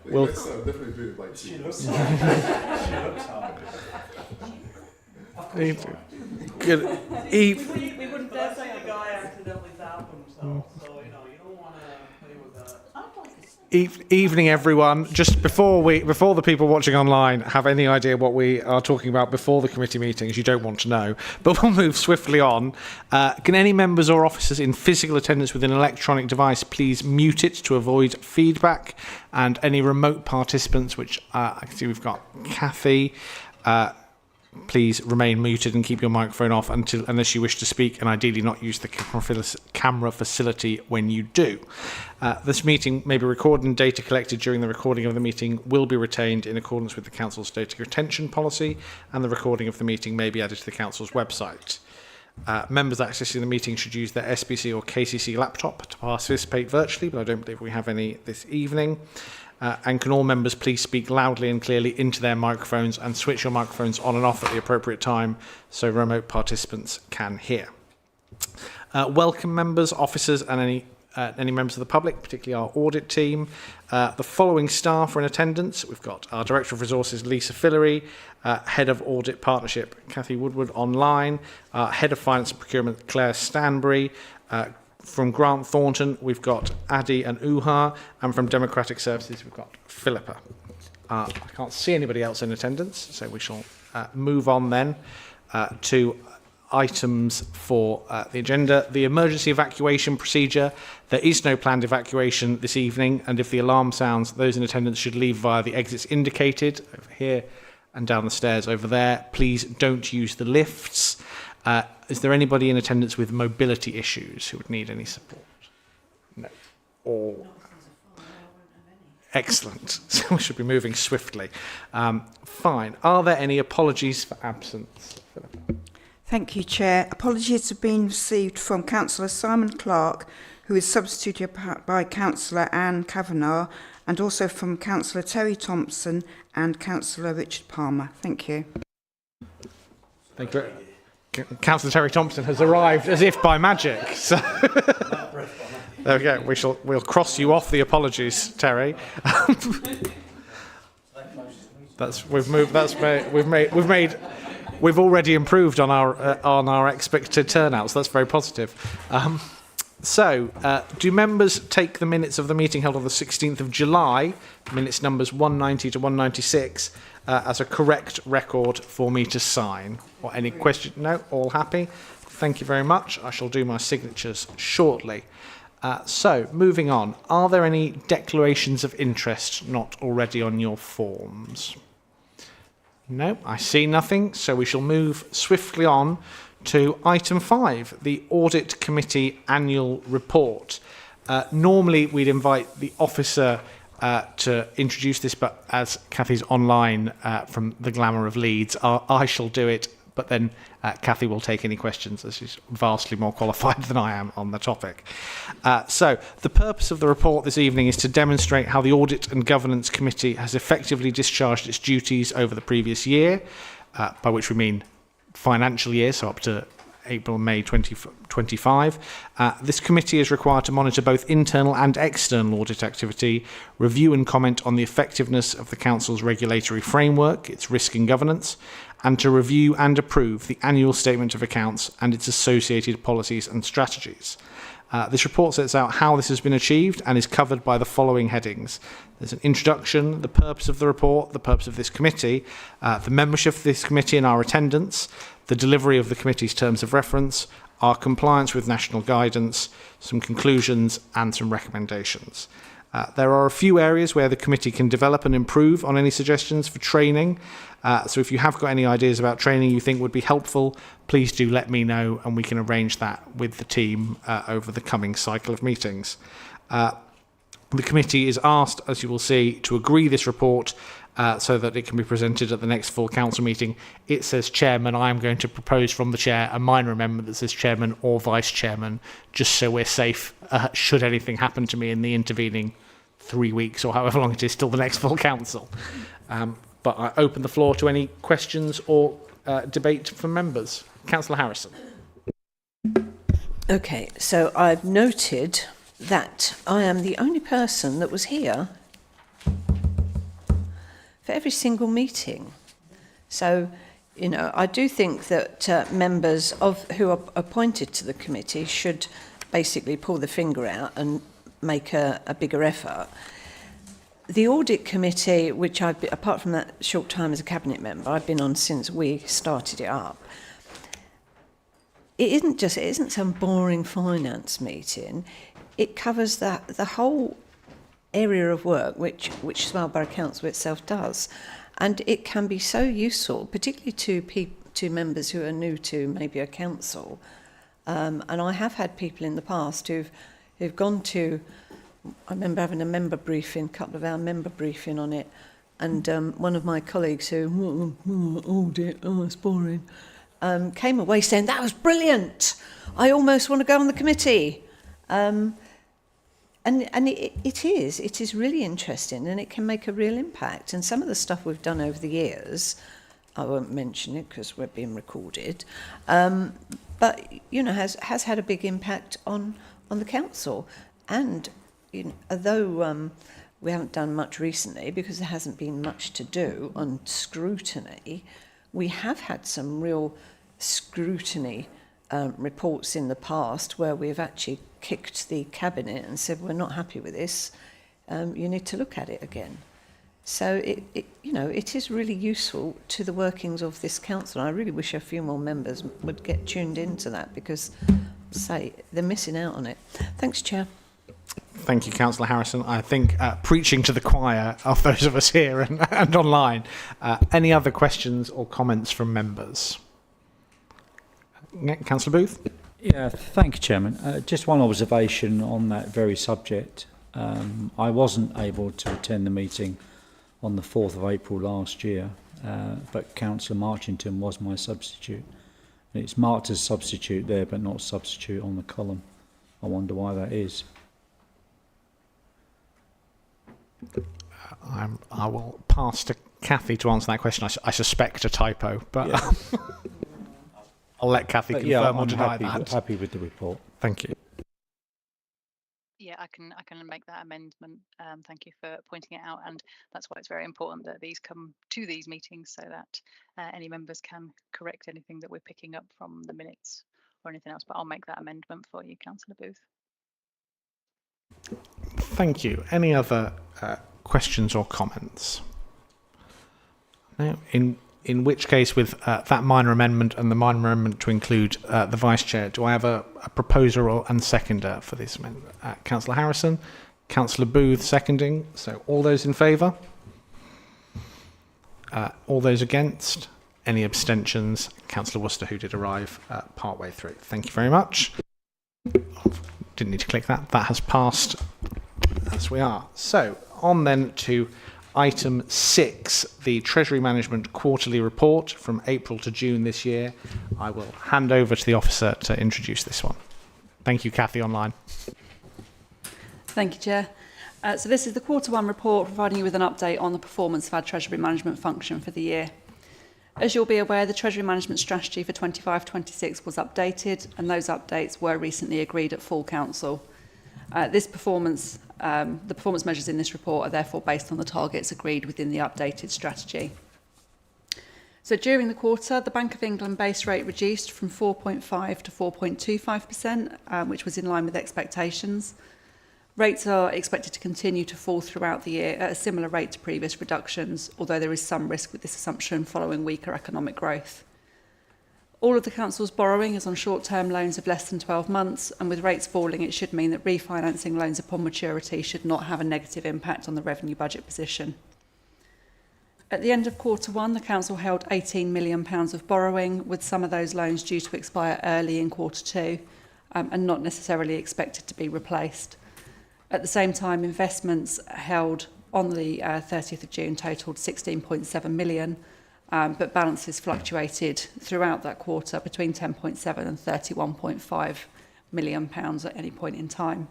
We'll definitely do it by She looks hard. good We wouldn't dare say the guy accidentally zapped himself, so you don't want to play with that. evening, everyone. Just before the people watching online have any idea what we are talking about before the committee meetings, you don't want to know, but we'll move swiftly on. Can any members or officers in physical attendance with an electronic device please mute it to avoid feedback? And any remote participants, which I can see we've got Kathy, please remain muted and keep your microphone off unless you wish to speak, and ideally not use the camera facility when you do. This meeting may be recorded, and data collected during the recording of the meeting will be retained in accordance with the Council's data retention policy, and the recording of the meeting may be added to the Council's website. Members accessing the meeting should use their SBC or KCC laptop to participate virtually, but I don't believe we have any this evening. And can all members please speak loudly and clearly into their microphones and switch your microphones on and off at the appropriate time so remote participants can hear. Welcome members, officers and any members of the public, particularly our audit team. The following staff are in attendance. We've got our Director of Resources, Lisa Fillery, Head of Audit Partnership, Kathy Woodward online, Head of Finance and Procurement, Claire Stanbury. From Grant Thornton, we've got Adi and Uha, and from Democratic Services, we've got Philippa. I can't see anybody else in attendance, so we shall move on then to items for the agenda. The emergency evacuation procedure. There is no planned evacuation this evening, and if the alarm sounds, those in attendance should leave via the exits indicated over here and down the stairs over there. Please don't use the lifts. Is there anybody in attendance with mobility issues who would need any support? No. Or excellent. So we should be moving swiftly. Fine. Are there any apologies for absence? Thank you, Chair. Apologies have been received from Councillor Simon Clark, who is substituted by Councillor Anne Kavanagh, and also from Councillor Terry Thompson and Councillor Richard Palmer. Thank you. Thank you. Councillor Terry Thompson has arrived as if by magic. So there we go. We'll cross you off the apologies, Terry. We've already improved on our expected turnouts. That's very positive. Do members take the minutes of the meeting held on the 16th of July, minutes numbers 190 to 196, as a correct record for me to sign? Or any question? No? All happy? Thank you very much. I shall do my signatures shortly. Moving on. Are there any declarations of interest not already on your forms? No, I see nothing. So we shall move swiftly on to item 5, the Audit Committee Annual Report. Normally, we'd invite the officer to introduce this, but as Kathy's online from the glamour of Leeds, I shall do it, but then Kathy will take any questions, as she's vastly more qualified than I am on the topic. So the purpose of the report this evening is to demonstrate how the Audit and Governance Committee has effectively discharged its duties over the previous year, by which we mean financial year, so up to April and May 2025. This committee is required to monitor both internal and external audit activity, review and comment on the effectiveness of the Council's regulatory framework, its risk and governance, and to review and approve the annual statement of accounts and its associated policies and strategies. This report sets out how this has been achieved and is covered by the following headings. There's an introduction, the purpose of the report, the purpose of this committee, the membership of this committee and our attendance, the delivery of the committee's terms of reference, our compliance with national guidance, some conclusions and some recommendations. There are a few areas where the committee can develop and improve on any suggestions for training. So if you have got any ideas about training you think would be helpful, please do let me know and we can arrange that with the team over the coming cycle of meetings. The committee is asked, as you will see, to agree this report so that it can be presented at the next full council meeting. It says chairman. I am going to propose from the chair a minor amendment that says chairman or vice chairman, just so we're safe should anything happen to me in the intervening 3 weeks or however long it is till the next full council. But I open the floor to any questions or debate from members. Councillor Harrison. Okay, so I've noted that I am the only person that was here for every single meeting. So, you know, I do think that members who are appointed to the committee should basically pull the finger out and make a bigger effort. The Audit Committee, which apart from that short time as a Cabinet member, I've been on since we started it up. It isn't some boring finance meeting. It covers the whole area of work which Smiley Borough Council itself does, and it can be so useful, particularly to members who are new to maybe a council. And I have had people in the past who've gone to. I remember having a couple of hour member briefing on it, and one of my colleagues who audit, it's boring. Came away saying, that was brilliant. I almost want to go on the committee. And it is really interesting, and it can make a real impact. And some of the stuff we've done over the years, I won't mention it because we're being recorded, but, you know, has had a big impact on the council. And, you know, although we haven't done much recently because there hasn't been much to do on scrutiny, we have had some real scrutiny reports in the past where we've actually kicked the cabinet and said, we're not happy with this, you need to look at it again. So it is really useful to the workings of this council. I really wish a few more members would get tuned into that, because say they're missing out on it. Thanks, Chair. Thank you, Councillor Harrison. I think preaching to the choir of those of us here and online. Any other questions or comments from members? Councillor Booth? Yeah, thank you, Chairman. Just one observation on that very subject. I wasn't able to attend the meeting on the 4th of April last year, but Councillor Marchington was my substitute. And it's marked as substitute there, but not substitute on the column. I wonder why that is. I will pass to Kathy to answer that question. I suspect a typo, but yeah. I'll let Kathy confirm or deny that. Happy with the report. Thank you. Yeah, I can make that amendment. Thank you for pointing it out, and that's why it's very important that these come to these meetings so that any members can correct anything that we're picking up from the minutes or anything else. But I'll make that amendment for you, Councillor Booth. Thank you. Any other questions or comments? No. In which case, with that minor amendment and the minor amendment to include the Vice Chair, do I have a proposer and seconder for this amendment? Councillor Harrison, Councillor Booth seconding. So all those in favour? All those against? Any abstentions? Councillor Worcester, who did arrive part way through. Thank you very much. Didn't need to click that. That has passed as we are. So on then to Item 6, the Treasury Management Quarterly Report from April to June this year. I will hand over to the officer to introduce this one. Thank you, Kathy, online. Thank you, Chair. So this is the Quarter 1 report, providing you with an update on the performance of our Treasury Management function for the year. As you'll be aware, the Treasury Management Strategy for 25-26 was updated, and those updates were recently agreed at full council. The performance measures in this report are therefore based on the targets agreed within the updated strategy. So during the quarter, the Bank of England base rate reduced from 4.5 to 4.25%, which was in line with expectations. Rates are expected to continue to fall throughout the year at a similar rate to previous reductions, although there is some risk with this assumption following weaker economic growth. All of the council's borrowing is on short-term loans of less than 12 months, and with rates falling, it should mean that refinancing loans upon maturity should not have a negative impact on the revenue budget position. At the end of Quarter 1, the council held £18 million of borrowing, with some of those loans due to expire early in Quarter 2 and not necessarily expected to be replaced. At the same time, investments held on the 30th of June totaled £16.7 million, but balances fluctuated throughout that quarter between £10.7 and £31.5 million at any point in time.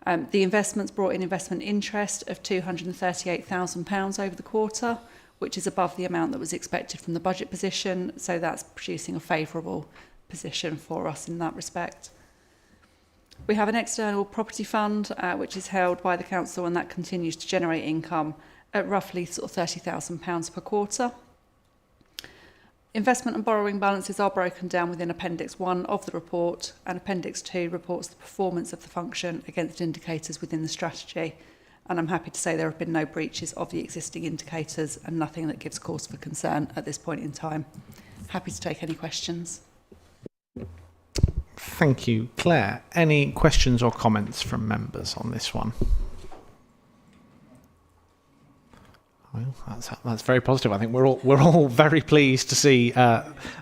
The investments brought in investment interest of £238,000 over the quarter, which is above the amount that was expected from the budget position, so that's producing a favourable position for us in that respect. We have an external property fund, which is held by the council, and that continues to generate income at roughly sort of £30,000 per quarter. Investment and borrowing balances are broken down within Appendix 1 of the report, and Appendix 2 reports the performance of the function against indicators within the strategy. And I'm happy to say there have been no breaches of the existing indicators and nothing that gives cause for concern at this point in time. Happy to take any questions. Thank you, Claire. Any questions or comments from members on this one? Well, that's very positive. I think we're all very pleased to see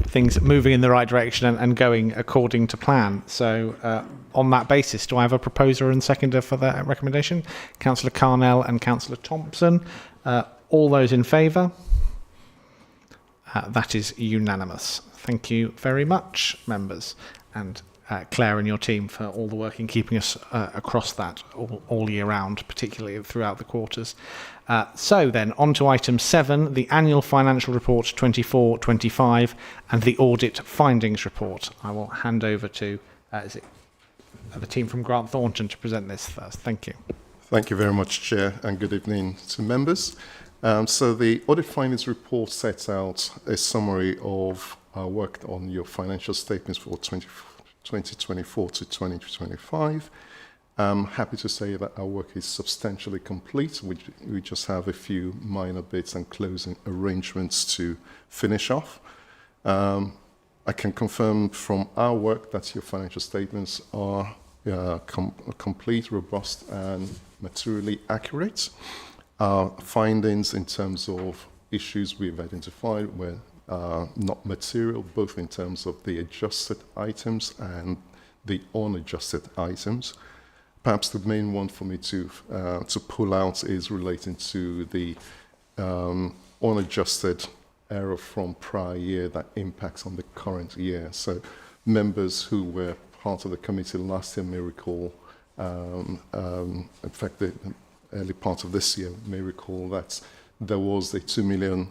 things moving in the right direction and going according to plan. So on that basis, do I have a proposer and seconder for that recommendation? Councillor Carnell and Councillor Thompson. All those in favour? That is unanimous. Thank you very much, members, and Claire and your team for all the work in keeping us across that all year round, particularly throughout the quarters. So then, on to item 7, the annual financial report 24-25 and the audit findings report. I will hand over to the team from Grant Thornton to present this first. Thank you. Thank you very much, Chair, and good evening to members. So the audit findings report sets out a summary of our work on your financial statements for 2024 to 2025. I'm happy to say that our work is substantially complete. We just have a few minor bits and closing arrangements to finish off. I can confirm from our work that your financial statements are complete, robust, and materially accurate. Our findings in terms of issues we've identified were not material, both in terms of the adjusted items and the unadjusted items. Perhaps the main one for me to pull out is relating to the unadjusted error from prior year that impacts on the current year. So members who were part of the committee last year may recall, in fact, the early part of this year may recall that there was a 2 million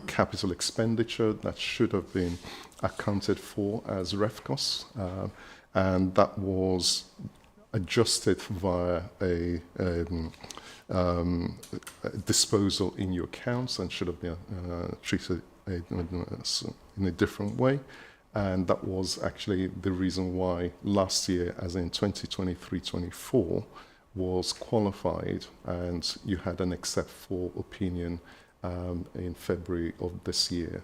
capital expenditure that should have been accounted for as ref costs, and that was adjusted via a disposal in your accounts and should have been treated in a different way. And that was actually the reason why last year, as in 2023-24, was qualified and you had an except for opinion in February of this year.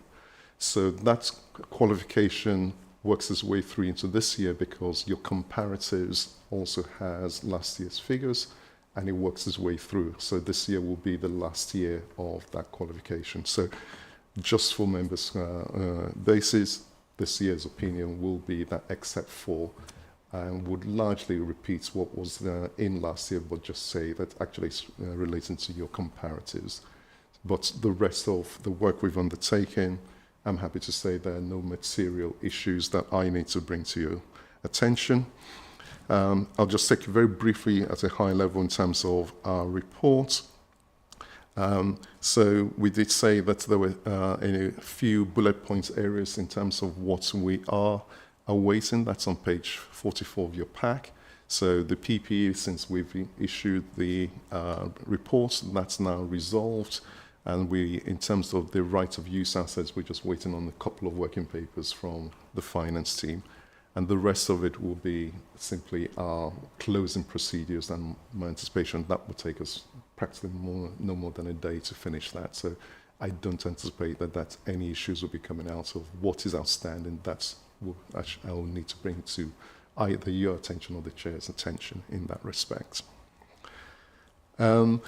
So that qualification works its way through into this year because your comparatives also has last year's figures and it works its way through. So this year will be the last year of that qualification. So just for members' basis, this year's opinion will be that except for and would largely repeat what was in last year, but just say that actually it's relating to your comparatives. But the rest of the work we've undertaken, I'm happy to say there are no material issues that I need to bring to your attention. I'll just take you very briefly at a high level in terms of our report. So we did say that there were a few bullet points areas in terms of what we are awaiting. That's on page 44 of your pack. So the PPE, since we've issued the report, that's now resolved. And we, in terms of the right of use assets, we're just waiting on a couple of working papers from the finance team. And the rest of it will be simply our closing procedures, and my anticipation that will take us practically no more than a day to finish that. So I don't anticipate that any issues will be coming out of what is outstanding. That's what I will need to bring to either your attention or the chair's attention in that respect. In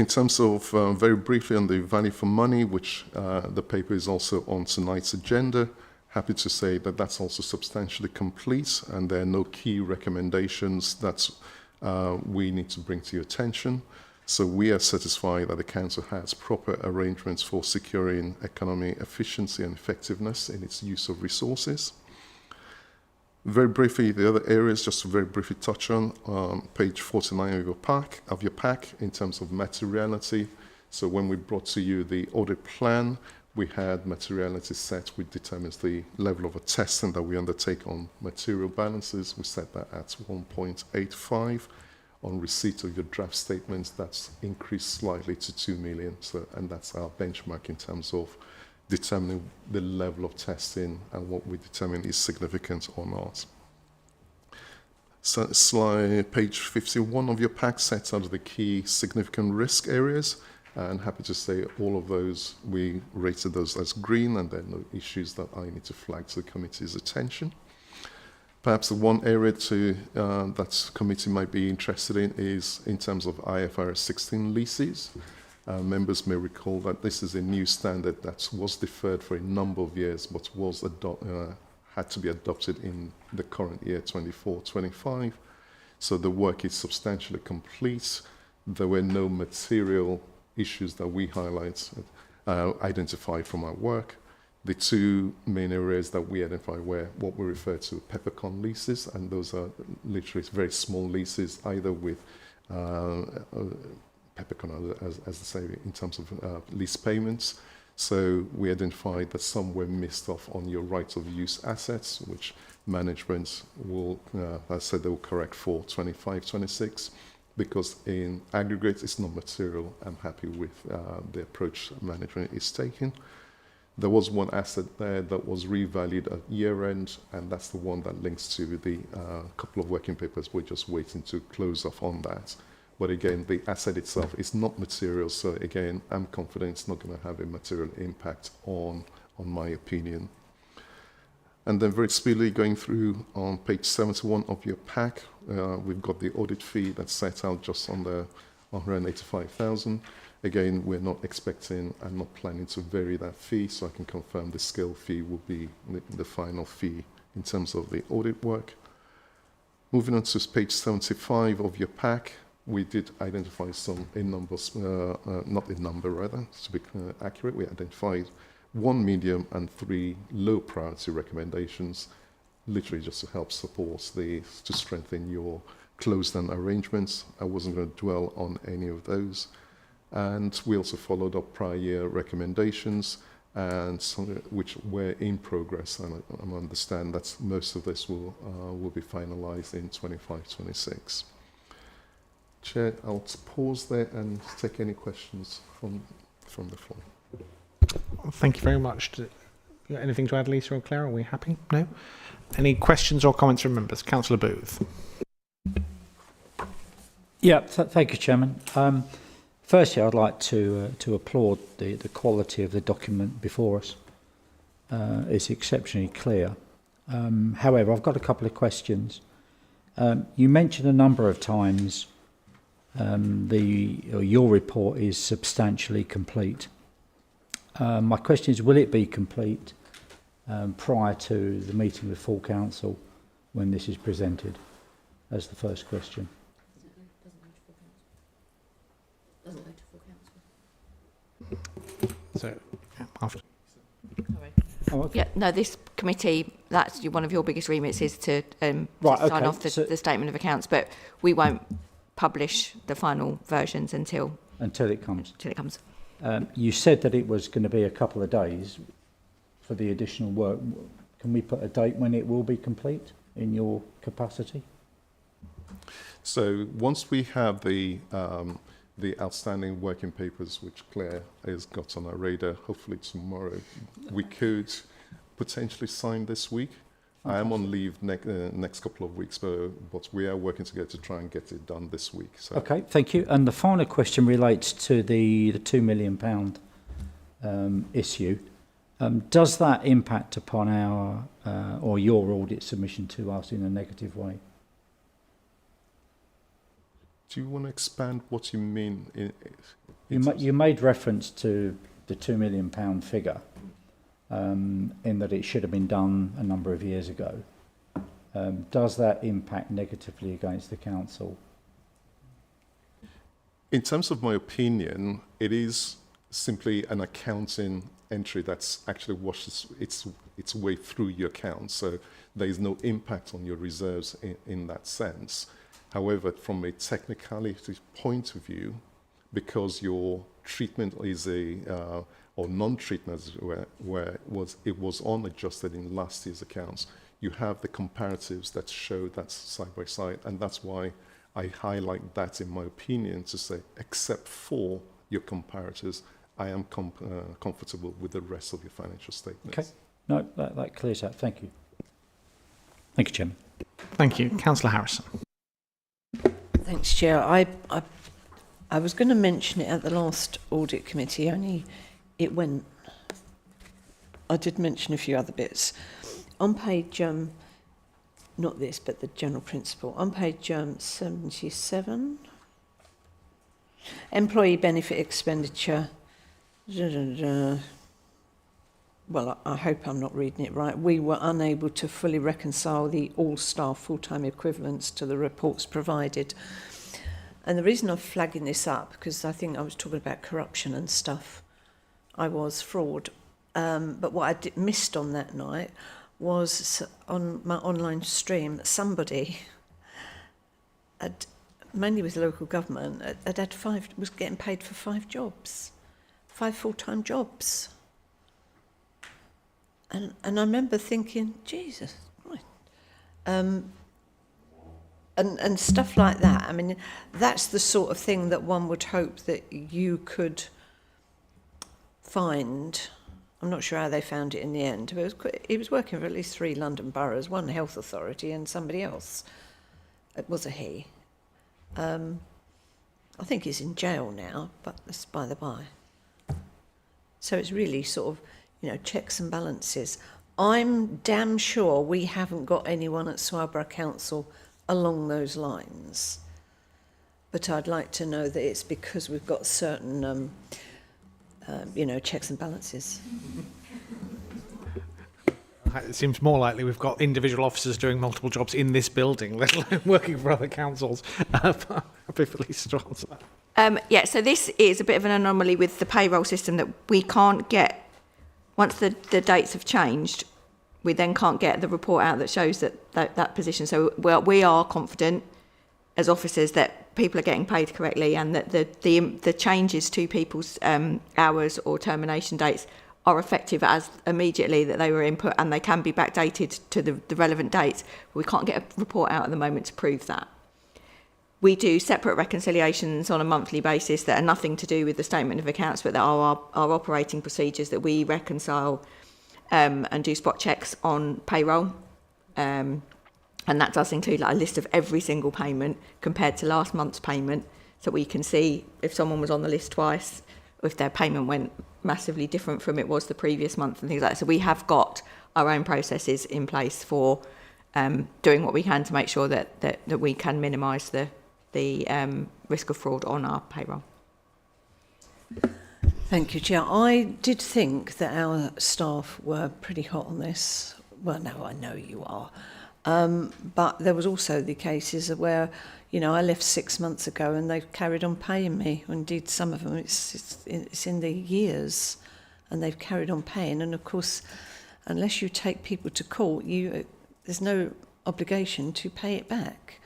terms of, very briefly on the value for money, which the paper is also on tonight's agenda, happy to say that that's also substantially complete and there are no key recommendations that we need to bring to your attention. So we are satisfied that the council has proper arrangements for securing economic efficiency and effectiveness in its use of resources. Very briefly, the other areas, just to very briefly touch on, page 49 of your pack in terms of materiality. So when we brought to you the audit plan, We had materiality set, which determines the level of a testing that we undertake on material balances. We set that at 1.85. On receipt of your draft statements, that's increased slightly to 2 million. So, and that's our benchmark in terms of determining the level of testing and what we determine is significant or not. So slide page 51 of your pack sets out the key significant risk areas. And happy to say all of those, we rated those as green, and there are no issues that I need to flag to the committee's attention. Perhaps the one area that committee might be interested in is in terms of IFRS 16 leases. Members may recall that this is a new standard that was deferred for a number of years, but was had to be adopted in the current year, 24-25. So the work is substantially complete. There were no material issues that we identified from our work. The two main areas that we identified were what we refer to peppercorn leases, and those are literally very small leases, either with peppercorn, as they say, in terms of lease payments. So we identified that some were missed off on your right of use assets, which management will, as I said, they will correct for 25-26, because in aggregate it's not material. I'm happy with the approach management is taking. There was one asset there that was revalued at year end, and that's the one that links to the couple of working papers. We're just waiting to close off on that. But again, the asset itself is not material, so again, I'm confident it's not going to have a material impact on my opinion. And then very speedily going through on page 71 of your pack, we've got the audit fee that's set out just under 185,000. Again, we're not expecting and not planning to vary that fee, so I can confirm the scale fee will be the final fee in terms of the audit work. Moving on to page 75 of your pack, we did identify to be accurate, we identified 1 medium and 3 low priority recommendations, literally just to help support to strengthen your closed-down arrangements. I wasn't going to dwell on any of those. And we also followed up prior year recommendations, and some which were in progress. And I understand that most of this will be finalised in 25-26. Chair, I'll pause there and take any questions from the floor. Thank you very much. Anything to add, Lisa or Claire? Are we happy? No? Any questions or comments from members? Councillor Booth. Yeah, thank you, Chairman. Firstly, I'd like to applaud the quality of the document before us. It's exceptionally clear. However, I've got a couple of questions. You mentioned a number of times your report is substantially complete. My question is, will it be complete prior to the meeting with full council when this is presented? As the first question. Doesn't go to full council. So, after. Sorry. Oh, okay. Yeah, no, this committee, that's one of your biggest remits, is to sign off the statement of accounts, but we won't publish the final versions until it comes. You said that it was going to be a couple of days for the additional work. Can we put a date when it will be complete in your capacity? So once we have the outstanding working papers, which Claire has got on our radar, hopefully tomorrow, we could potentially sign this week. I am on leave next couple of weeks, but we are working together to try and get it done this week. So. Okay, thank you. And the final question relates to the £2 million issue. Does that impact upon our or your audit submission to us in a negative way? Do you want to expand what you mean? You made reference to the £2 million figure. In that it should have been done a number of years ago. Does that impact negatively against the council? In terms of my opinion, it is simply an accounting entry that's actually washes its way through your account. So there is no impact on your reserves in that sense. However, from a technicality point of view, because your treatment is or non-treatment, where it was unadjusted in last year's accounts, you have the comparatives that show that side by side, and that's why I highlight that in my opinion to say, except for your comparators, I am comfortable with the rest of your financial statements. Okay, no, that clears that. Thank you. Thank you, Chairman. Thank you. Councillor Harrison. Thanks, Chair. I was going to mention it at the last Audit Committee, only it went. I did mention a few other bits. On page, not this, but the general principle, on page 77, employee benefit expenditure, well, I hope I'm not reading it right. We were unable to fully reconcile the all-staff full-time equivalents to the reports provided. And the reason I'm flagging this up, because I think I was talking about corruption and stuff. I was fraud. But what I missed on that night was on my online stream, somebody, mainly with local government, was getting paid for 5 jobs, 5 full-time jobs. And I remember thinking, Jesus Christ. And stuff like that. I mean, that's the sort of thing that one would hope that you could find. I'm not sure how they found it in the end, but he was working for at least 3 London boroughs, one health authority and somebody else. It was a he. I think he's in jail now, but that's by the by. So it's really sort of, checks and balances. I'm damn sure we haven't got anyone at Swarborough Council along those lines. But I'd like to know that it's because we've got certain, checks and balances. It seems more likely we've got individual officers doing multiple jobs in this building, let alone working for other councils. Happy for Lisa to answer that. So this is a bit of an anomaly with the payroll system that we can't get. Once the dates have changed, we then can't get the report out that shows that position. So we are confident as officers that people are getting paid correctly, and that the changes to people's hours or termination dates are effective as immediately that they were input, and they can be backdated to the relevant dates. We can't get a report out at the moment to prove that. We do separate reconciliations on a monthly basis that are nothing to do with the statement of accounts, but that are our operating procedures that we reconcile and do spot checks on payroll. And that does include a list of every single payment compared to last month's payment, so we can see if someone was on the list twice, or if their payment went massively different from it was the previous month and things like that. So we have got our own processes in place for doing what we can to make sure that we can minimise the risk of fraud on our payroll. Thank you, Chair. I did think that our staff were pretty hot on this. Well, no, I know you are. But there was also the cases where, I left 6 months ago and they've carried on paying me. Indeed, some of them, it's in the years, and they've carried on paying. And of course, unless you take people to court, there's no obligation to pay it back.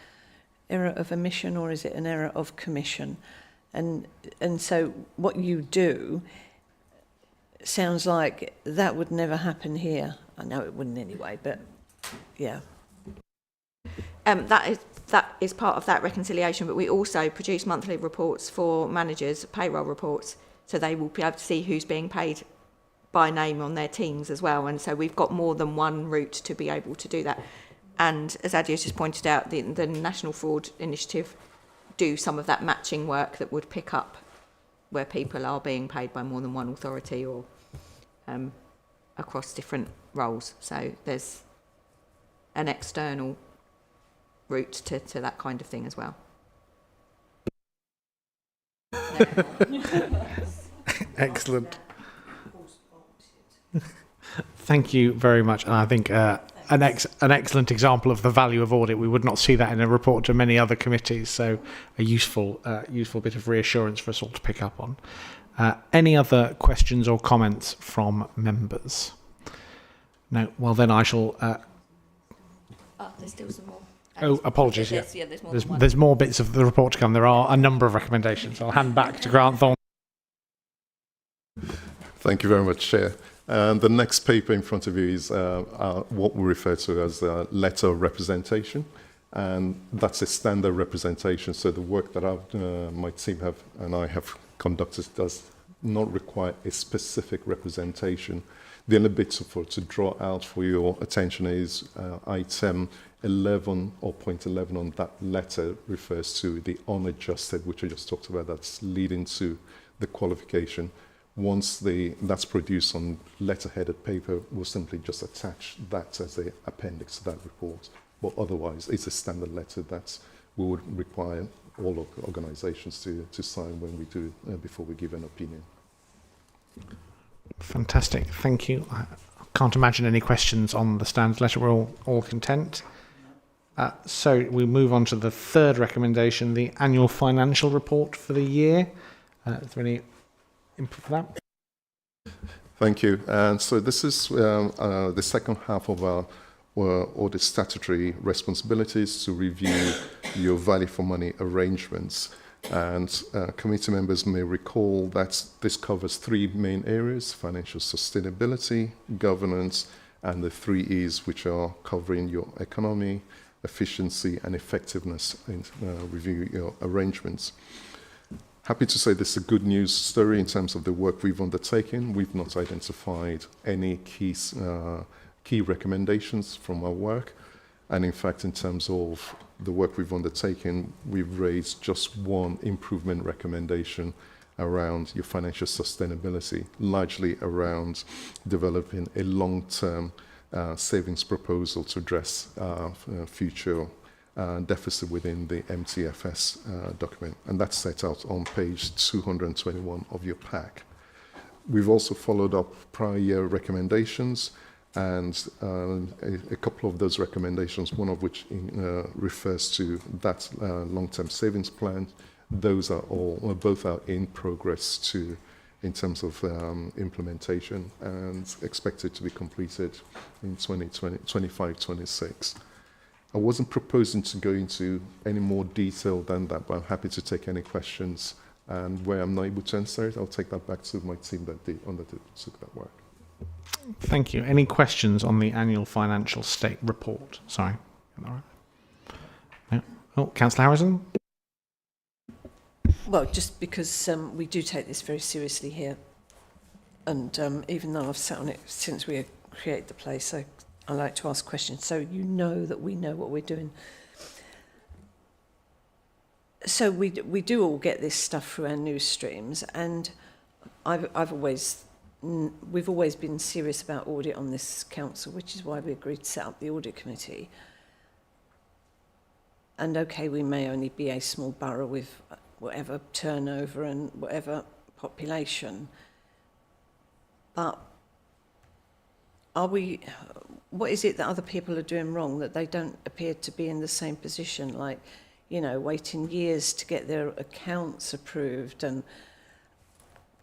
Error of omission, or is it an error of commission? And so what you do sounds like that would never happen here. I know it wouldn't anyway, but yeah. That is part of that reconciliation, but we also produce monthly reports for managers, payroll reports, so they will be able to see who's being paid by name on their teams as well. And so we've got more than one route to be able to do that. And as Adi has just pointed out, the National Fraud Initiative do some of that matching work that would pick up where people are being paid by more than one authority or across different roles. So there's an external route to that kind of thing as well. Excellent. Thank you very much. And I think an excellent example of the value of audit. We would not see that in a report to many other committees, so a useful bit of reassurance for us all to pick up on. Any other questions or comments from members? No. Well, then I shall. There's still some more. Oh, apologies. There's more bits of the report to come. There are a number of recommendations. I'll hand back to Grant Thorne. Thank you very much, Chair. The next paper in front of you is what we refer to as a letter of representation, and that's a standard representation. So the work that my team and I have conducted does not require a specific representation. The only bit to draw out for your attention is item 11 or point 11 on that letter refers to the unadjusted, which I just talked about, that's leading to the qualification. Once that's produced on letter-headed paper, we'll simply just attach that as an appendix to that report. But otherwise, it's a standard letter that we would require all organisations to sign when we do before we give an opinion. Fantastic, thank you. I can't imagine any questions on the standard letter. We're all content. So we move on to the third recommendation, the annual financial report for the year. Is there any input for that? Thank you. And so this is the second half of our audit statutory responsibilities to review your value for money arrangements. And committee members may recall that this covers three main areas: financial sustainability, governance, and the 3 E's, which are covering your economy, efficiency, and effectiveness in reviewing your arrangements. Happy to say this is a good news story in terms of the work we've undertaken. We've not identified any key recommendations from our work. And in fact, in terms of the work we've undertaken, we've raised just one improvement recommendation around your financial sustainability, largely around developing a long-term savings proposal to address future deficit within the MTFS document. And that's set out on page 221 of your pack. We've also followed up prior year recommendations, and a couple of those recommendations, one of which refers to that long-term savings plan. Those are both are in progress in terms of implementation and expected to be completed in 2025-26. I wasn't proposing to go into any more detail than that, but I'm happy to take any questions. And where I'm not able to answer it, I'll take that back to my team that undertook that work. Thank you. Any questions on the annual financial state report? Sorry. All right. No? Oh, Councillor Harrison? Well, just because we do take this very seriously here, and even though I've sat on it since we created the place, I like to ask questions so you know that we know what we're doing. So we do all get this stuff through our news streams, and we've always been serious about audit on this council, which is why we agreed to set up the Audit Committee. And okay, we may only be a small borough with whatever turnover and whatever population, but what is it that other people are doing wrong that they don't appear to be in the same position, like, you know, waiting years to get their accounts approved and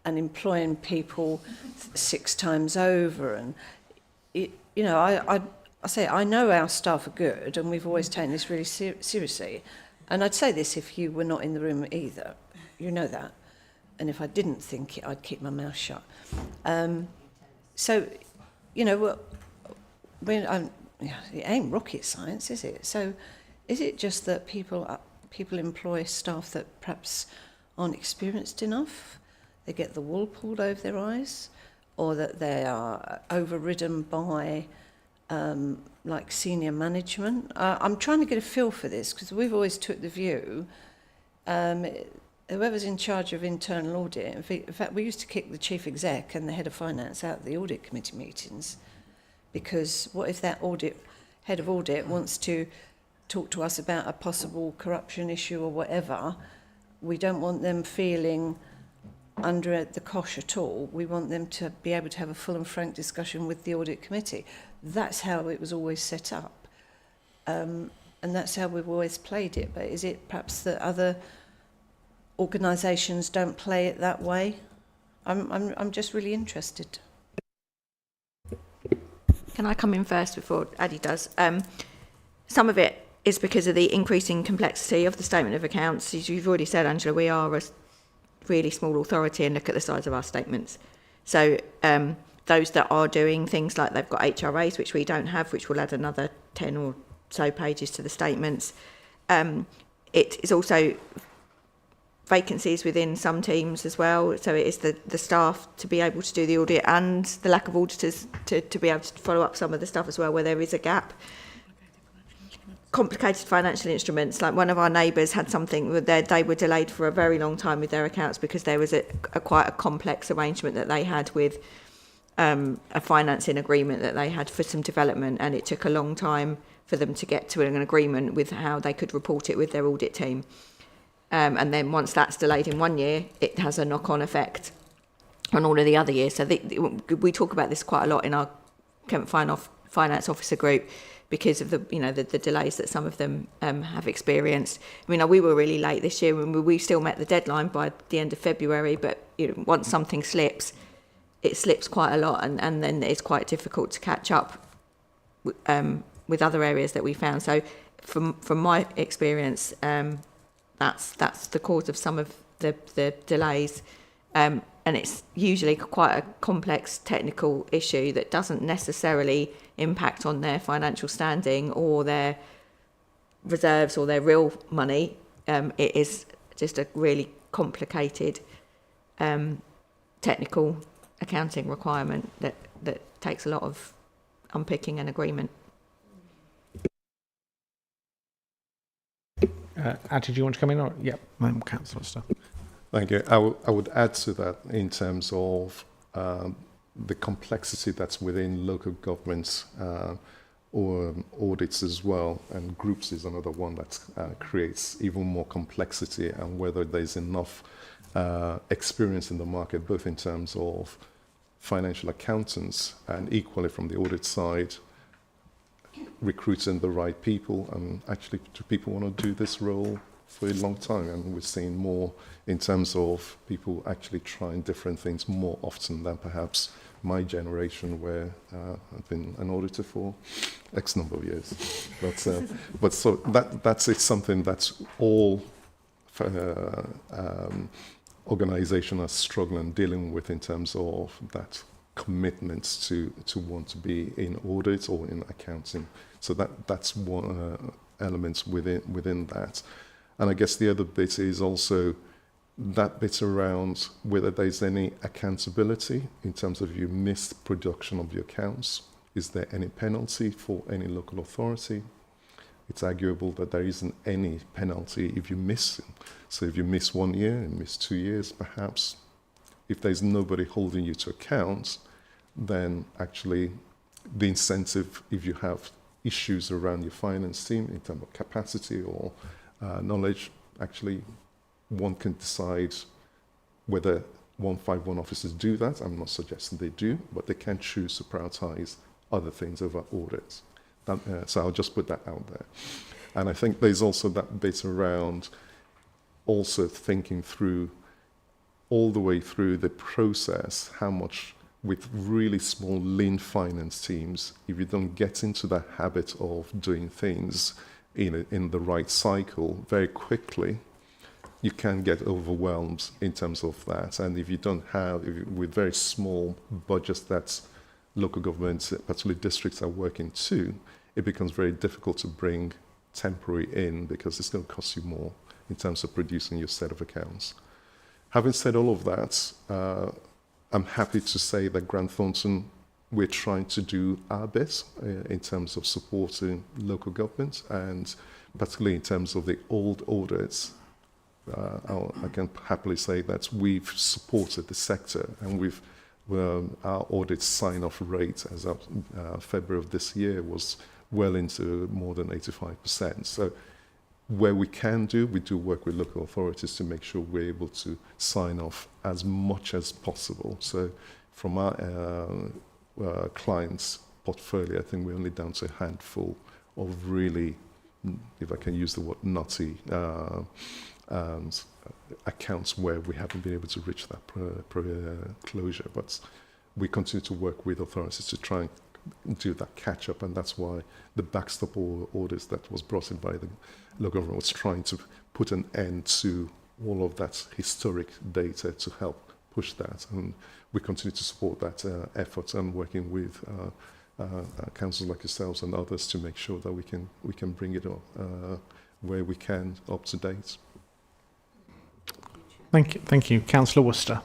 employing people 6 times over? And I say I know our staff are good, and we've always taken this really seriously. And I'd say this if you were not in the room either. You know that. And if I didn't think it, I'd keep my mouth shut. So, you know, it ain't rocket science, is it? So is it just that people employ staff that perhaps aren't experienced enough? They get the wool pulled over their eyes, or that they are overridden by like senior management? I'm trying to get a feel for this, because we've always took the view, whoever's in charge of internal audit, in fact, we used to kick the chief exec and the head of finance out of the audit committee meetings, because what if that head of audit wants to talk to us about a possible corruption issue or whatever? We don't want them feeling under the cosh at all. We want them to be able to have a full and frank discussion with the audit committee. That's how it was always set up, and that's how we've always played it. But is it perhaps that other organisations don't play it that way? I'm just really interested. Can I come in first before Addy does? Some of it is because of the increasing complexity of the statement of accounts. As you've already said, Angela, we are a really small authority, and look at the size of our statements. So those that are doing things like they've got HRAs, which we don't have, which will add another 10 or so pages to the statements. It is also vacancies within some teams as well. So it is the staff to be able to do the audit and the lack of auditors to be able to follow up some of the stuff as well where there is a gap. Complicated financial instruments, like one of our neighbours had something where they were delayed for a very long time with their accounts because there was a quite a complex arrangement that they had with a financing agreement that they had for some development, and it took a long time for them to get to an agreement with how they could report it with their audit team. And then once that's delayed in 1 year, it has a knock-on effect on all of the other years. So we talk about this quite a lot in our finance officer group because of the delays that some of them have experienced. I mean, we were really late this year, and we still met the deadline by the end of February. But once something slips, it slips quite a lot, and then it's quite difficult to catch up with other areas that we found. So from my experience, that's the cause of some of the delays, and it's usually quite a complex technical issue that doesn't necessarily impact on their financial standing or their reserves or their real money. It is just a really complicated technical accounting requirement that takes a lot of unpicking and agreement. Ati, do you want to come in? Or yep, councillor stuff. Thank you. I would add to that in terms of the complexity that's within local governments or audits as well, and groups is another one that creates even more complexity, and whether there's enough experience in the market, both in terms of financial accountants and equally from the audit side, recruiting the right people, and actually do people want to do this role for a long time? And we're seeing more in terms of people actually trying different things more often than perhaps my generation, where I've been an auditor for X number of years. But so that's it's something that's all organizations are struggling dealing with in terms of that commitment to want to be in audit or in accounting. So that's one element within that. And I guess the other bit is also that bit around whether there's any accountability in terms of you missed production of your accounts. Is there any penalty for any local authority? It's arguable that there isn't any penalty if you miss it. So if you miss 1 year and miss 2 years, perhaps, if there's nobody holding you to account, then actually the incentive, if you have issues around your finance team in terms of capacity or knowledge, actually one can decide whether 151 officers do that. I'm not suggesting they do, but they can choose to prioritize other things over audits. So I'll just put that out there. And I think there's also that bit around also thinking through all the way through the process, how much with really small lean finance teams, if you don't get into the habit of doing things in the right cycle very quickly, you can get overwhelmed in terms of that. And if you don't have, with very small budgets that local governments, particularly districts, are working to, it becomes very difficult to bring temporary in because it's going to cost you more in terms of producing your set of accounts. Having said all of that, I'm happy to say that Grant Thornton, we're trying to do our best in terms of supporting local government, and particularly in terms of the old audits. I can happily say that we've supported the sector, and our audit sign-off rate as of February of this year was well into more than 85%. So where we can do, we do work with local authorities to make sure we're able to sign off as much as possible. So from our clients' portfolio, I think we're only down to a handful of really, if I can use the word nutty, accounts where we haven't been able to reach that closure. But we continue to work with authorities to try and do that catch up, and that's why the backstop orders that was brought in by the local government was trying to put an end to all of that historic data to help push that, and we continue to support that effort and working with councils like yourselves and others to make sure that we can bring it up where we can up to date. Thank you. Councillor Worcester.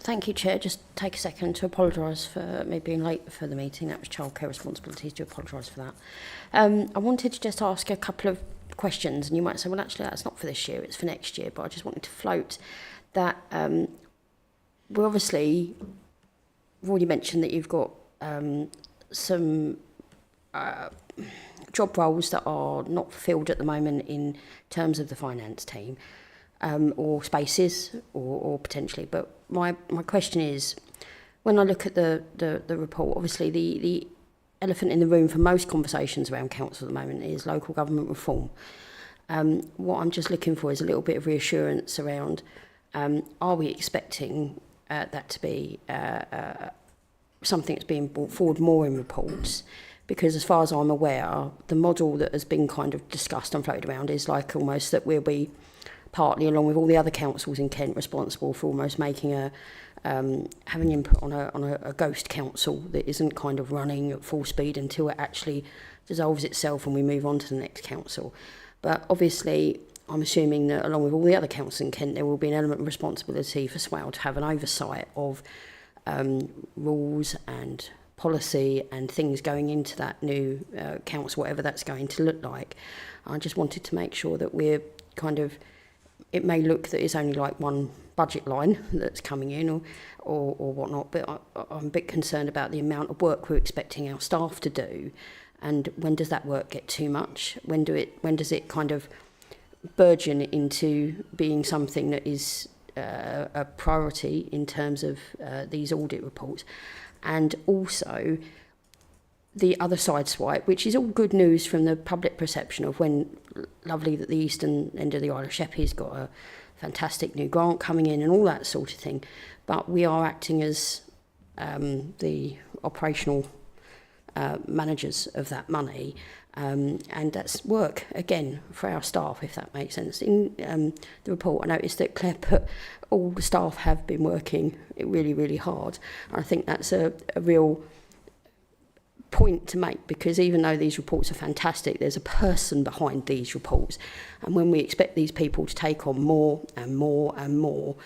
Thank you, Chair. Just take a second to apologise for me being late for the meeting. That was childcare responsibilities. Do apologise for that. I wanted to just ask a couple of questions, and you might say, well, actually, that's not for this year, it's for next year. But I just wanted to float that we've already mentioned that you've got some job roles that are not filled at the moment in terms of the finance team. Or spaces, or potentially. But my question is, when I look at the report, obviously the elephant in the room for most conversations around council at the moment is local government reform. What I'm just looking for is a little bit of reassurance around, are we expecting that to be something that's being brought forward more in reports? Because as far as I'm aware, the model that has been kind of discussed and floated around is like almost that we'll be partly, along with all the other councils in Kent, responsible for almost making having input on a ghost council that isn't kind of running at full speed until it actually dissolves itself and we move on to the next council. But obviously, I'm assuming that along with all the other councils in Kent, there will be an element of responsibility for SWAL to have an oversight of rules and policy and things going into that new council, whatever that's going to look like. I just wanted to make sure that we're kind of, it may look that it's only like one budget line that's coming in or whatnot, but I'm a bit concerned about the amount of work we're expecting our staff to do, and when does that work get too much? When does it kind of burgeon into being something that is a priority in terms of these audit reports? And also the other side swipe, which is all good news from the public perception of when lovely that the eastern end of the Isle of Sheppey's got a fantastic new grant coming in and all that sort of thing. But we are acting as the operational managers of that money, and that's work, again, for our staff, if that makes sense. In the report, I noticed that Claire put all the staff have been working really, really hard. And I think that's a real point to make, because even though these reports are fantastic, there's a person behind these reports, and when we expect these people to take on more and more and more,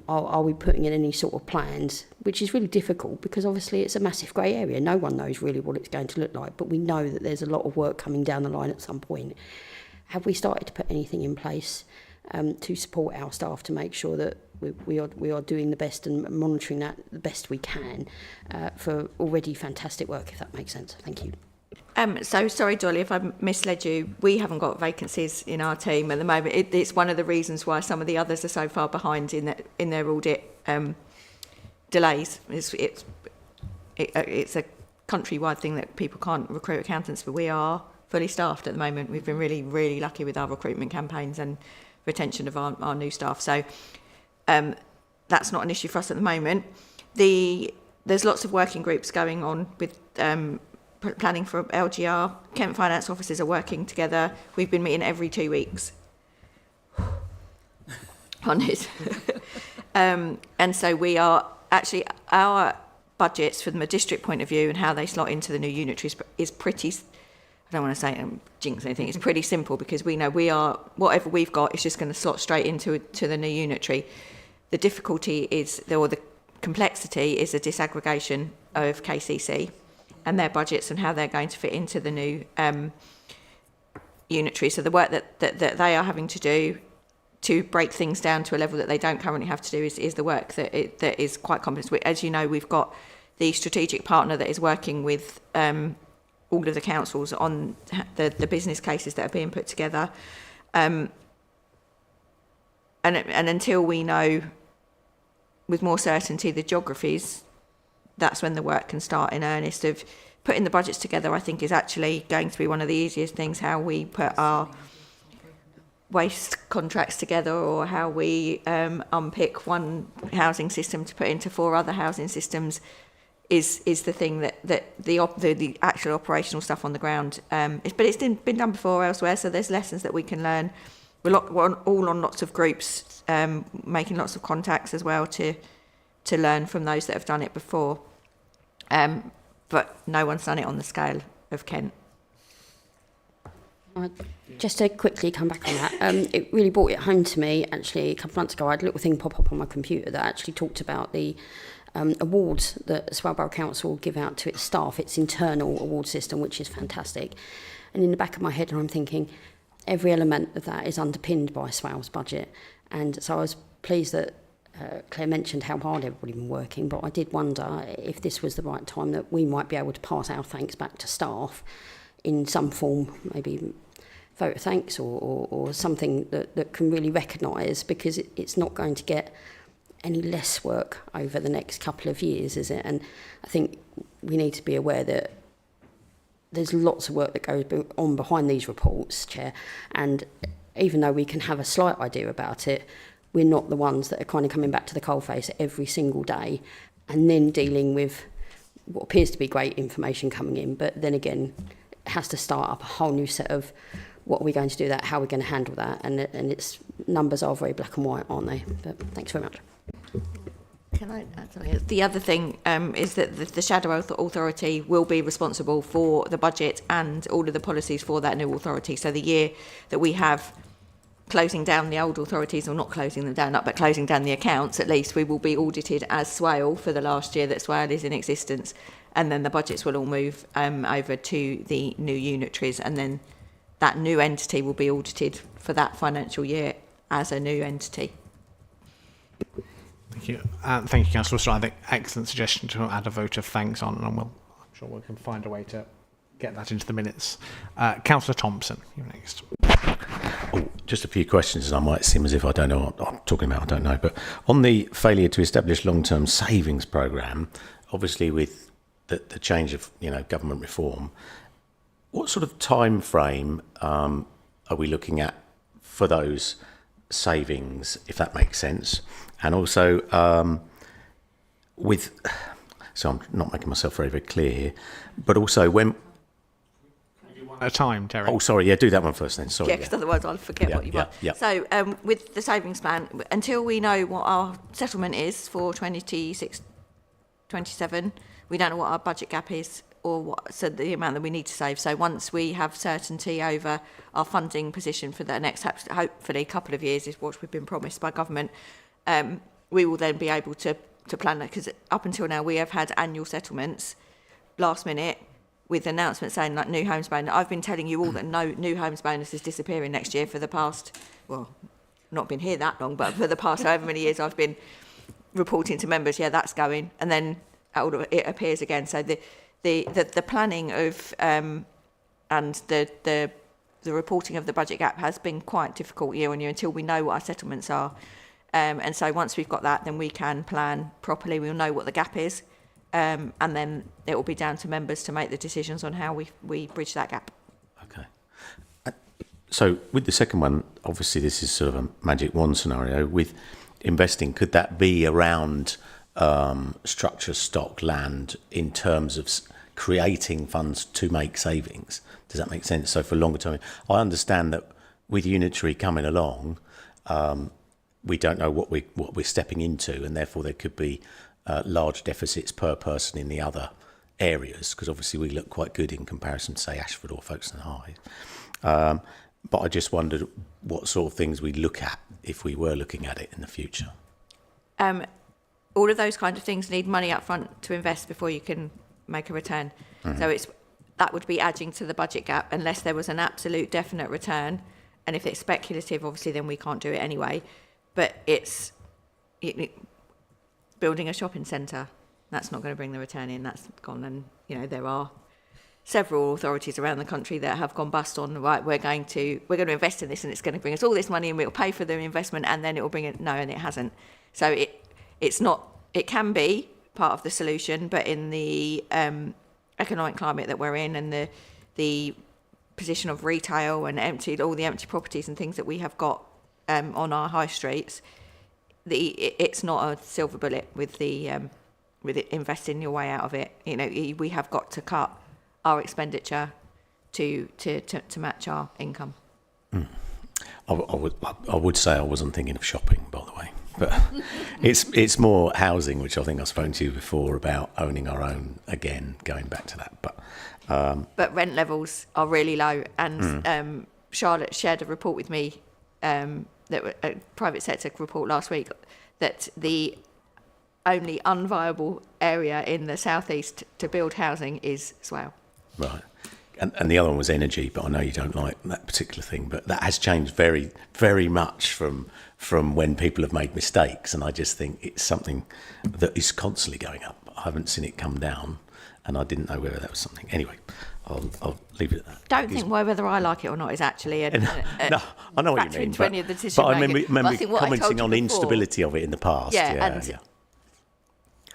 are we putting in any sort of plans, which is really difficult because obviously it's a massive grey area. No one knows really what it's going to look like, but we know that there's a lot of work coming down the line at some point. Have we started to put anything in place to support our staff to make sure that we are doing the best and monitoring that the best we can for already fantastic work, if that makes sense? Thank you. So sorry, Dolly, if I misled you. We haven't got vacancies in our team at the moment. It's one of the reasons why some of the others are so far behind in their audit delays. It's a countrywide thing that people can't recruit accountants, but we are fully staffed at the moment. We've been really, really lucky with our recruitment campaigns and retention of our new staff. So that's not an issue for us at the moment. There's lots of working groups going on with planning for LGR. Kent finance officers are working together. We've been meeting every 2 weeks on it. And so we are actually, our budgets from a district point of view and how they slot into the new unitary is pretty, I don't want to say jinx anything, it's pretty simple, because we know whatever we've got is just going to slot straight into the new unitary. The difficulty is, or the complexity is, the disaggregation of KCC and their budgets and how they're going to fit into the new unitary. So the work that they are having to do to break things down to a level that they don't currently have to do is the work that is quite complex. As you know, we've got the strategic partner that is working with all of the councils on the business cases that are being put together. And until we know with more certainty the geographies, that's when the work can start in earnest. Of putting the budgets together, I think, is actually going to be one of the easiest things. How we put our waste contracts together, or how we unpick one housing system to put into 4 other housing systems, is the thing that the actual operational stuff on the ground. But it's been done before elsewhere, so there's lessons that we can learn we're all on lots of groups, making lots of contacts as well to learn from those that have done it before. But no one's done it on the scale of Kent. Just to quickly come back on that, it really brought it home to me, actually, a couple of months ago. I had a little thing pop up on my computer that actually talked about the awards that Swale Borough Council will give out to its staff, its internal award system, which is fantastic. And in the back of my head, I'm thinking every element of that is underpinned by Swale's budget. And so I was pleased that Claire mentioned how hard everybody been working, but I did wonder if this was the right time that we might be able to pass our thanks back to staff in some form, maybe vote of thanks or something that can really recognise, because it's not going to get any less work over the next couple of years, is it? And I think we need to be aware that there's lots of work that goes on behind these reports, Chair, and even though we can have a slight idea about it, we're not the ones that are kind of coming back to the coalface every single day and then dealing with what appears to be great information coming in, but then again, it has to start up a whole new set of what are we going to do that, how are we going to handle that, and its numbers are very black and white, aren't they? But thanks very much. Can I add something? The other thing is that the Shadow Authority will be responsible for the budget and all of the policies for that new authority. So the year that we have closing down the old authorities, or not closing them down, but closing down the accounts, at least we will be audited as Swale for the last year that Swale is in existence. And then the budgets will all move over to the new unitaries, and then that new entity will be audited for that financial year as a new entity. Thank you. Thank you, Councillor Strong. I think excellent suggestion to add a vote of thanks on, and I'm sure we can find a way to get that into the minutes. Councillor Thompson, you're next. Oh, just a few questions, and I might seem as if I don't know what I'm talking about. I don't know. But on the failure to establish long-term savings programme, obviously with the change of government reform, what sort of time frame are we looking at for those savings, if that makes sense? And also, so I'm not making myself very, very clear here, but also when... A time, Terry. Oh, sorry, yeah, do that one first then, sorry. Yeah, because otherwise I'll forget what you want. Yeah. So with the savings plan, until we know what our settlement is for 26, 27, we don't know what our budget gap is, or so the amount that we need to save. So once we have certainty over our funding position for the next, hopefully, couple of years, is what we've been promised by government, we will then be able to plan that, because up until now we have had annual settlements last minute with announcements saying like new homes bonus. I've been telling you all that no new homes bonus is disappearing next year for the past, well, not been here that long, but for the past however many years I've been reporting to members, yeah, that's going, and then it appears again. So the planning of and the reporting of the budget gap has been quite difficult year on year until we know what our settlements are. And so once we've got that, then we can plan properly. We'll know what the gap is, and then it will be down to members to make the decisions on how we bridge that gap. Okay. So with the second one, obviously this is sort of a magic wand scenario. With investing, could that be around structure, stock, land, in terms of creating funds to make savings? Does that make sense? So for longer term, I understand that with unitary coming along, we don't know what we're stepping into, and therefore there could be large deficits per person in the other areas, because obviously we look quite good in comparison to, say, Ashford or Folkestone High. But I just wondered what sort of things we'd look at if we were looking at it in the future. All of those kind of things need money up front to invest before you can make a return. Mm-hmm. So that would be adding to the budget gap unless there was an absolute definite return. And if it's speculative, obviously, then we can't do it anyway. But it's building a shopping centre. That's not going to bring the return in. That's gone. And, there are several authorities around the country that have gone bust on, right, we're going to invest in this and it's going to bring us all this money and we'll pay for the investment and then it will bring it. No, and it hasn't. So it's not, it can be part of the solution, but in the economic climate that we're in and the position of retail and all the empty properties and things that we have got on our high streets, it's not a silver bullet with investing your way out of it. We have got to cut our expenditure to match our income. I would say I wasn't thinking of shopping, by the way, but it's more housing, which I think I've spoken to you before about owning our own again, going back to that. But rent levels are really low, and Charlotte shared a report with me, that a private sector report last week, that the only unviable area in the southeast to build housing is Swale. Right. And the other one was energy, but I know you don't like that particular thing. But that has changed very, very much from when people have made mistakes. And I just think it's something that is constantly going up. I haven't seen it come down, and I didn't know whether that was something. Anyway, I'll leave it at that. Don't think whether I like it or not is actually No, I know what you mean. Into any of the decision but I making. remember I think what I told commenting you on before, instability of it in the past. Yeah.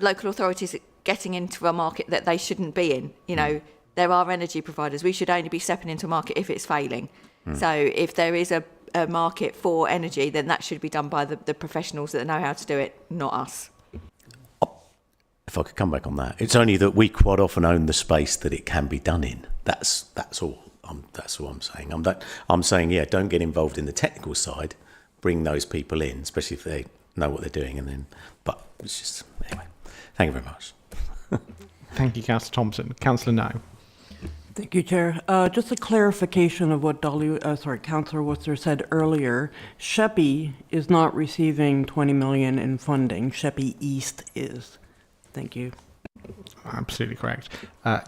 Local authorities getting into a market that they shouldn't be in. You know, there are energy providers. We should only be stepping into a market if it's failing. So if there is a market for energy, then that should be done by the professionals that know how to do it, not us. If I could come back on that, it's only that we quite often own the space that it can be done in. That's all. That's all I'm saying. I'm saying, yeah, don't get involved in the technical side. Bring those people in, especially if they know what they're doing, but it's just anyway. Thank you very much. Thank you, Councillor Thompson. Councillor No. Thank you, Chair. Just a clarification of what Councillor Worcester said earlier. Sheppey is not receiving 20 million in funding. Sheppey East is. Thank you. Absolutely correct.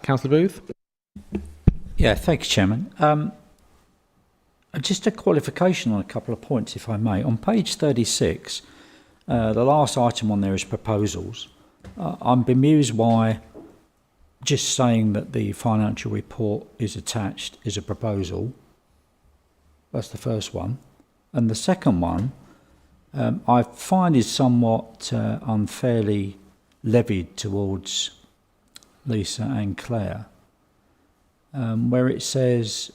Councillor Booth. Yeah, thanks, Chairman. Just a qualification on a couple of points, if I may. On page 36, the last item on there is proposals. I'm bemused why just saying that the financial report is attached is a proposal. That's the first one. And the second one, I find is somewhat unfairly levied towards Lisa and Claire, where it says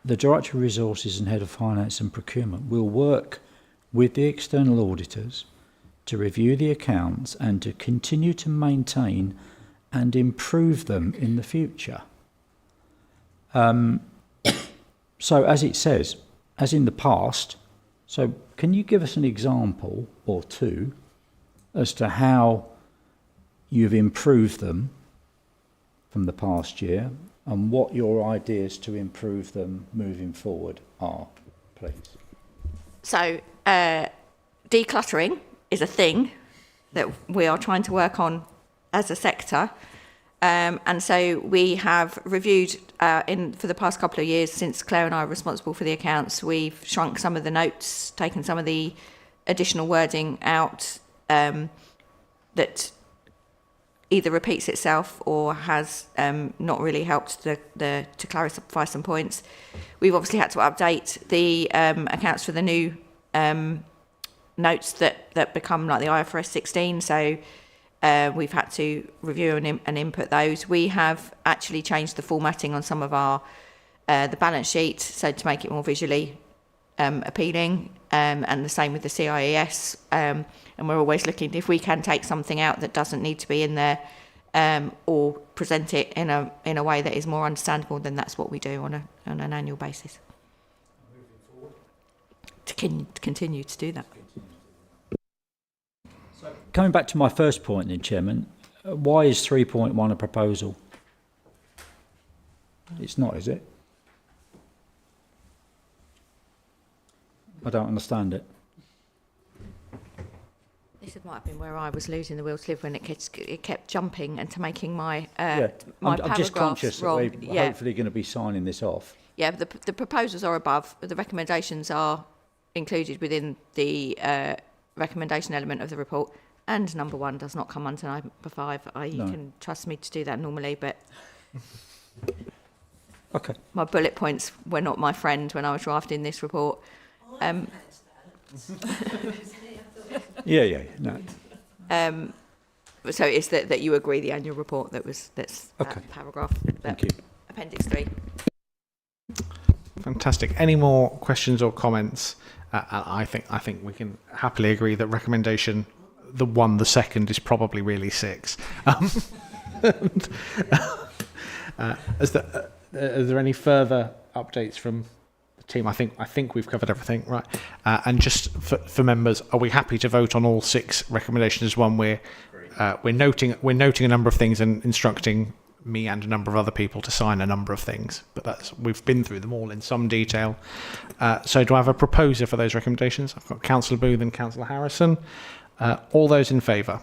the Director of Resources and Head of Finance and Procurement will work with the external auditors to review the accounts and to continue to maintain and improve them in the future. So as it says, as in the past, so can you give us an example or two as to how you've improved them from the past year and what your ideas to improve them moving forward are, please? So decluttering is a thing that we are trying to work on as a sector. And so we have reviewed for the past couple of years, since Claire and I are responsible for the accounts, we've shrunk some of the notes, taken some of the additional wording out that either repeats itself or has not really helped to clarify some points. We've obviously had to update the accounts for the new notes that become like the IFRS 16. So we've had to review and input those. We have actually changed the formatting on some of our the balance sheet, so to make it more visually appealing, and the same with the CIES. And we're always looking if we can take something out that doesn't need to be in there, or present it in a way that is more understandable. Then that's what we do on an annual basis. Moving forward, to continue to do that. Coming back to my first point then, Chairman, why is 3.1 a proposal? It's not, is it? I don't understand it. This might have been where I was losing the will to live when it kept jumping and to making my I'm just conscious wrong. that we're hopefully going to be signing this off. Yeah, the proposals are above, but the recommendations are included within the recommendation element of the report. And number 1 does not come under number 5. You can trust me to do that normally, but okay. My bullet points were not my friend when I was drafting this report. Yeah, no. So it's that you agree the annual report that's okay. Paragraph. Thank you. Appendix 3. Fantastic. Any more questions or comments? I think we can happily agree that recommendation the second is probably really 6. Are there any further updates from the team, I think we've covered everything, right? And just for members, are we happy to vote on all 6 recommendations as one? We're noting a number of things and instructing me and a number of other people to sign a number of things, but we've been through them all in some detail. So do I have a proposer for those recommendations? I've got Councillor Booth and Councillor Harrison. All those in favour?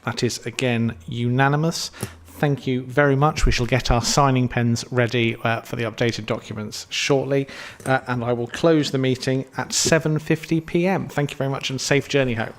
That is again unanimous. Thank you very much. We shall get our signing pens ready for the updated documents shortly, and I will close the meeting at 7:50 p.m. Thank you very much and safe journey home.